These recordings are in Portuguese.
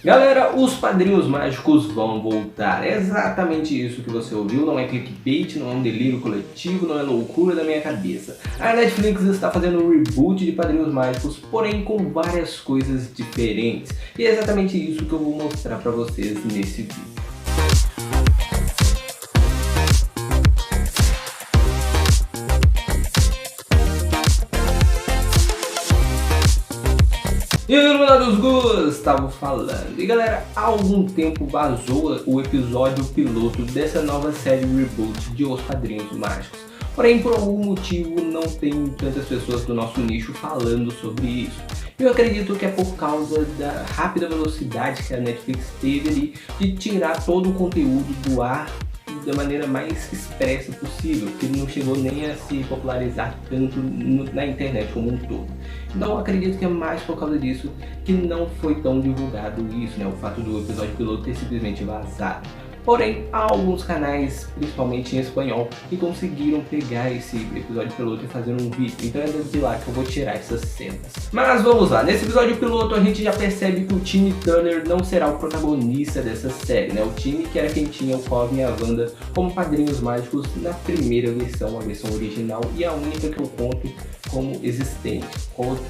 Galera, os Padrinhos Mágicos vão voltar. É exatamente isso que você ouviu, não é clickbait, não é um delírio coletivo, não é loucura da minha cabeça. A Netflix está fazendo um reboot de Padrinhos Mágicos, porém com várias coisas diferentes. E é exatamente isso que eu vou mostrar pra vocês nesse vídeo. E aí, iluminados, Gustavo falando. E galera, há algum tempo vazou o episódio piloto dessa nova série reboot de Os Padrinhos Mágicos. Porém, por algum motivo, não tem tantas pessoas do nosso nicho falando sobre isso. Eu acredito que é por causa da rápida velocidade que a Netflix teve ali de tirar todo o conteúdo do ar da maneira mais expressa possível, que não chegou nem a se popularizar tanto na internet como um todo. Então acredito que é mais por causa disso que não foi tão divulgado isso, né? O fato do episódio piloto ter simplesmente vazado. Porém, há alguns canais, principalmente em espanhol, que conseguiram pegar esse episódio piloto e fazer um vídeo. Então é de lá que eu vou tirar essas cenas. Mas vamos lá, nesse episódio piloto a gente já percebe que o Timmy Turner não será o protagonista dessa série, né? O Timmy, que era quem tinha o Cosmo e a Wanda como padrinhos mágicos na primeira versão, a versão original, e a única que eu conto como existente.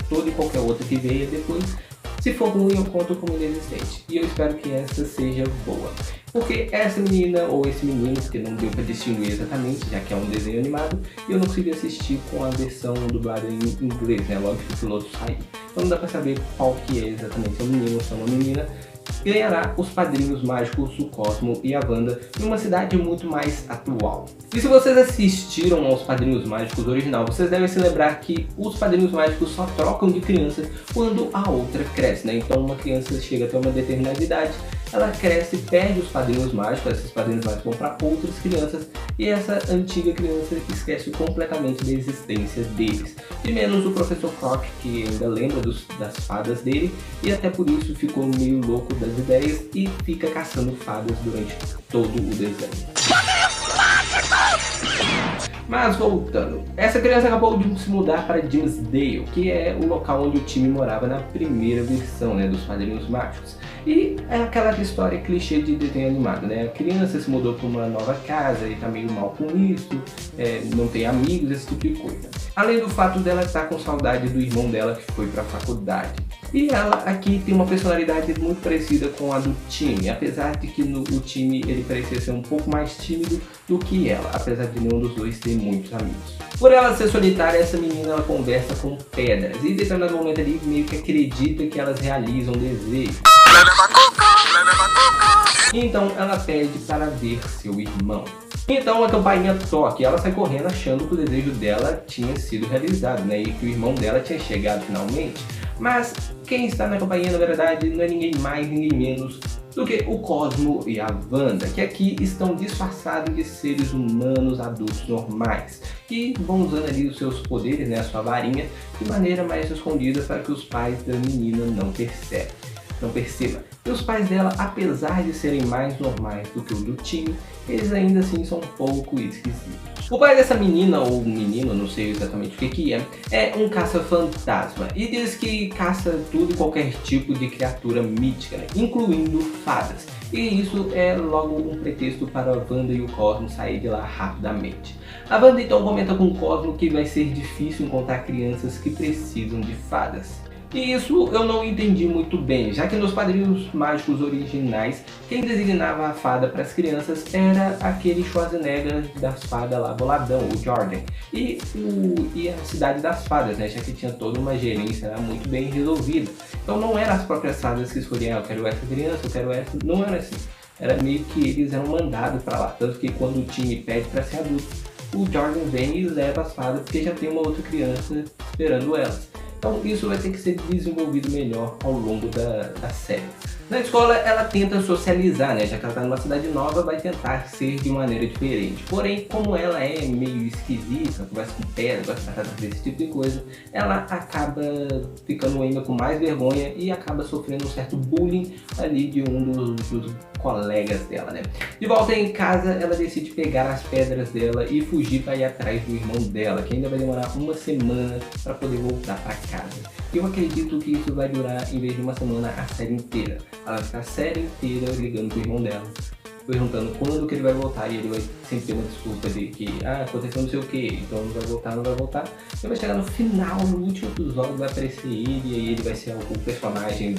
Toda e qualquer outra que veio depois, se for ruim, eu conto como inexistente. E eu espero que essa seja boa. Porque essa menina, ou esse menino, que não deu pra distinguir exatamente, já que é um desenho animado, e eu não consegui assistir com a versão dublada em inglês, né? Logo que o piloto saiu. Então não dá pra saber qual que é exatamente, se é um menino ou se é uma menina. Ganhará os Padrinhos Mágicos, o Cosmo e a Wanda em uma cidade muito mais atual. E se vocês assistiram aos Padrinhos Mágicos original, vocês devem se lembrar que os Padrinhos Mágicos só trocam de criança quando a outra cresce, né? Então uma criança chega até uma determinada idade, ela cresce, perde os Padrinhos Mágicos, esses Padrinhos Mágicos vão para outras crianças e essa antiga criança esquece completamente da existência deles. E menos o Professor Croc, que ainda lembra das fadas dele e até por isso ficou meio louco das ideias e fica caçando fadas durante todo o desenho. Mas voltando, essa criança acabou de se mudar para Dimmsdale, que é o local onde o time morava na primeira versão, né, dos Padrinhos Mágicos. E é aquela história clichê de desenho animado, né? A criança se mudou para uma nova casa e tá meio mal com isso, não tem amigos, esse tipo de coisa. Além do fato dela estar com saudade do irmão dela que foi para a faculdade. E ela aqui tem uma personalidade muito parecida com a do time, apesar de que o time ele parecia ser um pouco mais tímido do que ela, apesar de nenhum dos dois ter muitos amigos. Por ela ser solitária, essa menina ela conversa com pedras e em determinado momento ali meio que acredita que elas realizam desejos. Então ela pede para ver seu irmão. Então a campainha toca e ela sai correndo achando que o desejo dela tinha sido realizado, né? E que o irmão dela tinha chegado finalmente. Mas quem está na campainha na verdade não é ninguém mais, ninguém menos do que o Cosmo e a Wanda, que aqui estão disfarçados de seres humanos adultos normais, que vão usando ali os seus poderes, né, a sua varinha, de maneira mais escondida para que os pais da menina não percebam. E os pais dela, apesar de serem mais normais do que o do time, eles ainda assim são um pouco esquisitos. O pai dessa menina, ou menino, não sei exatamente o que é um caça-fantasma e diz que caça tudo e qualquer tipo de criatura mítica, né, incluindo fadas. E isso é logo um pretexto para a Wanda e o Cosmo sair de lá rapidamente. A Wanda então comenta com o Cosmo que vai ser difícil encontrar crianças que precisam de fadas. E isso eu não entendi muito bem, já que nos Padrinhos Mágicos originais, quem designava a fada para as crianças era aquele Schwarzenegger das fadas lá, boladão, o Jordan. E a Cidade das Fadas, né, já que tinha toda uma gerência lá muito bem resolvida. Então não eram as próprias fadas que escolhiam, eu quero essa criança, eu quero essa, não era assim. Era meio que eles eram mandados para lá, tanto que quando o time pede para ser adulto, o Jordan vem e leva as fadas porque já tem uma outra criança esperando elas. Então isso vai ter que ser desenvolvido melhor ao longo da série. Na escola ela tenta socializar, né? Já que ela está numa cidade nova, vai tentar ser de maneira diferente. Porém, como ela é meio esquisita, conversa com pedra, gosta desse tipo de coisa, ela acaba ficando ainda com mais vergonha e acaba sofrendo um certo bullying ali de um dos colegas dela, né? De volta em casa, ela decide pegar as pedras dela e fugir para ir atrás do irmão dela, que ainda vai demorar uma semana para poder voltar para casa. Eu acredito que isso vai durar, em vez de uma semana, a série inteira. Ela vai ficar a série inteira ligando pro irmão dela, perguntando quando que ele vai voltar, e ele vai sempre ter uma desculpa de que aconteceu não sei o que, então não vai voltar, não vai voltar. E vai chegar no final, no último episódio, vai aparecer ele, e aí ele vai ser o personagem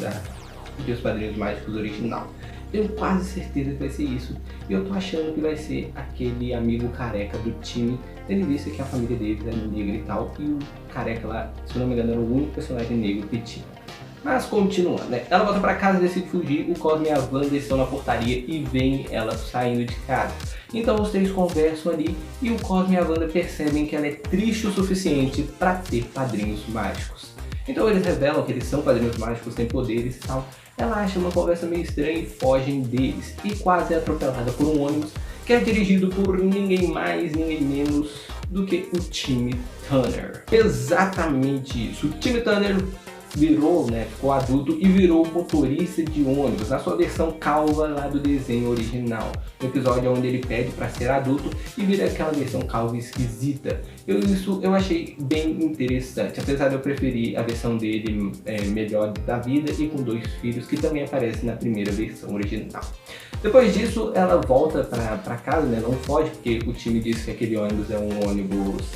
de Os Padrinhos Mágicos original. Tenho quase certeza que vai ser isso. E eu tô achando que vai ser aquele amigo careca do time, tendo em vista que a família deles é negra e tal, e o careca lá, se eu não me engano, era o único personagem negro que tinha. Mas continuando, né? Ela volta pra casa, decide fugir, o Cosmo e a Wanda estão na portaria e veem ela saindo de casa. Então os três conversam ali e o Cosmo e a Wanda percebem que ela é triste o suficiente para ter padrinhos mágicos. Então eles revelam que eles são padrinhos mágicos, têm poderes e tal. Ela acha uma conversa meio estranha e fogem deles. E quase é atropelada por um ônibus que é dirigido por ninguém mais, ninguém menos do que o Timmy Turner. Exatamente isso. O Timmy Turner virou, né, ficou adulto e virou motorista de ônibus, na sua versão calva lá do desenho original. No episódio onde ele pede para ser adulto e vira aquela versão calva esquisita. Isso eu achei bem interessante, apesar de eu preferir a versão dele melhor da vida e com 2 filhos, que também aparece na primeira versão original. Depois disso, ela volta para casa, né, não foge, porque o time disse que aquele ônibus é um ônibus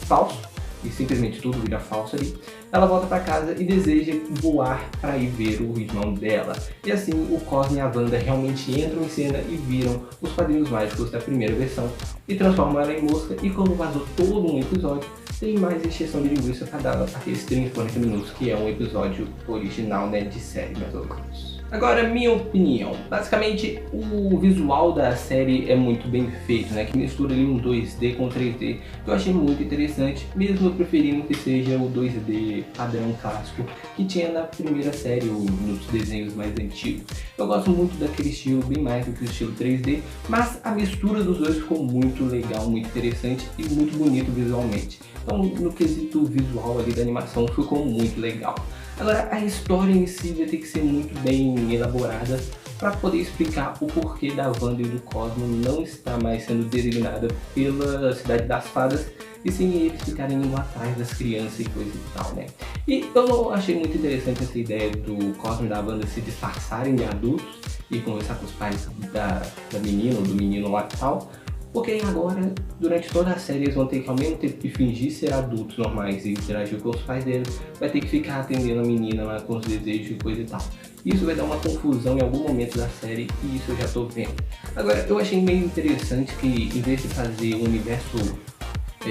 falso, e simplesmente tudo vira falso ali. Ela volta para casa e deseja voar para ir ver o irmão dela. E assim o Cosmo e a Wanda realmente entram em cena e viram os Padrinhos Mágicos da primeira versão e transformam ela em mosca. E como vazou todo um episódio, tem mais encheção de linguiça para dar aqueles 30, 40 minutos que é um episódio original, né, de série mais ou menos. Agora, minha opinião. Basicamente, o visual da série é muito bem feito, né? Que mistura ali um 2D com 3D, que eu achei muito interessante, mesmo eu preferindo que seja o 2D padrão clássico que tinha na primeira série ou nos desenhos mais antigos. Eu gosto muito daquele estilo bem mais do que o estilo 3D, mas a mistura dos dois ficou muito legal, muito interessante e muito bonito visualmente. Então, no quesito visual ali da animação, ficou muito legal. Agora, a história em si vai ter que ser muito bem elaborada para poder explicar o porquê da Wanda e do Cosmo não estar mais sendo designada pela Cidade das Fadas e sim eles ficarem indo atrás das crianças e coisa e tal, né? E eu não achei muito interessante essa ideia do Cosmo e da Wanda se disfarçarem de adultos e conversar com os pais da menina ou do menino lá e tal. Porque agora, durante toda a série, eles vão ter que, ao mesmo tempo que fingir ser adultos normais e interagir com os pais deles, vai ter que ficar atendendo a menina lá com os desejos e coisa e tal. Isso vai dar uma confusão em algum momento da série e isso eu já tô vendo. Agora, eu achei meio interessante que, em vez de fazer um universo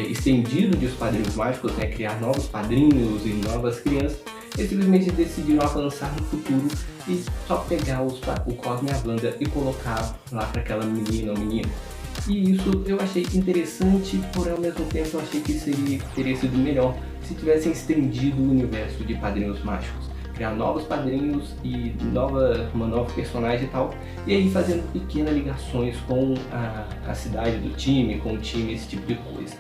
estendido de Os Padrinhos Mágicos, né, criar novos padrinhos e novas crianças, eles simplesmente decidiram avançar no futuro e só pegar o Cosmo e a Wanda e colocar lá para aquela menina ou menino. E isso eu achei interessante, porém ao mesmo tempo eu achei que teria sido melhor se tivessem estendido o universo de Padrinhos Mágicos. Criar novos padrinhos e uma nova personagem e tal, e aí fazendo pequenas ligações com a cidade do time, com o time, esse tipo de coisa.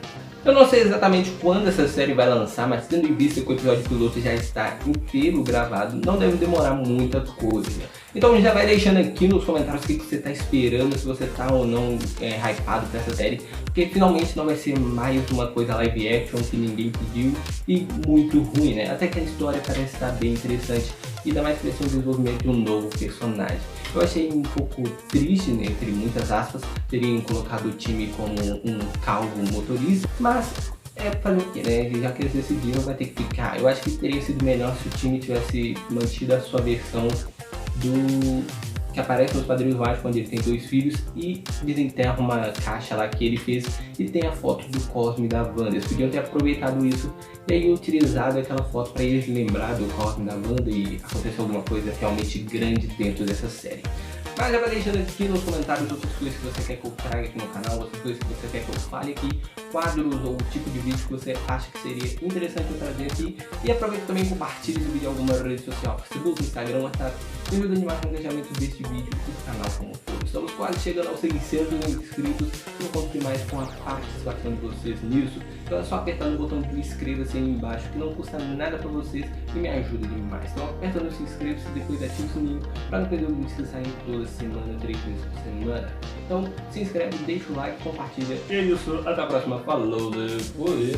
Eu não sei exatamente quando essa série vai lançar, mas tendo em vista que o episódio piloto já está inteiro gravado, não deve demorar muita coisa. Então já vai deixando aqui nos comentários o que você está esperando, se você está ou não hypado para essa série, porque finalmente não vai ser mais uma coisa live action que ninguém pediu e muito ruim, né? Até que a história parece estar bem interessante e dá mais pressão no desenvolvimento de um novo personagem. Eu achei um pouco triste, né, entre muitas aspas, terem colocado o time como um calvo motorista, mas fazer o que, né? Já que eles decidiram, vai ter que ficar. Eu acho que teria sido melhor se o time tivesse mantido a sua versão que aparece nos Padrinhos Mágicos, quando ele tem 2 filhos e desenterra uma caixa lá que ele fez e tem a foto do Cosmo e da Wanda. Eles podiam ter aproveitado isso e aí utilizado aquela foto para eles lembrar do Cosmo e da Wanda e acontecer alguma coisa realmente grande dentro dessa série. Mas já vai deixando aqui nos comentários outras coisas que você quer que eu traga aqui no canal, outras coisas que você quer que eu fale aqui, quadros ou o tipo de vídeo que você acha que seria interessante eu trazer aqui. E aproveita também e compartilhe esse vídeo em alguma rede social, Facebook, Instagram, WhatsApp, me ajuda a animar com o engajamento deste vídeo e do canal como um todo. Estamos quase chegando aos 600 inscritos e eu conto demais com a participação de vocês nisso. Então é só apertar no botão do inscreva-se aí embaixo, que não custa nada pra vocês e me ajuda demais. Então aperta no se inscreva-se e depois ativa o sininho para não perder os vídeos que saem toda semana, 3 vezes por semana. Então se inscreve, deixa o like, compartilha. E é isso, até a próxima, falou, fui!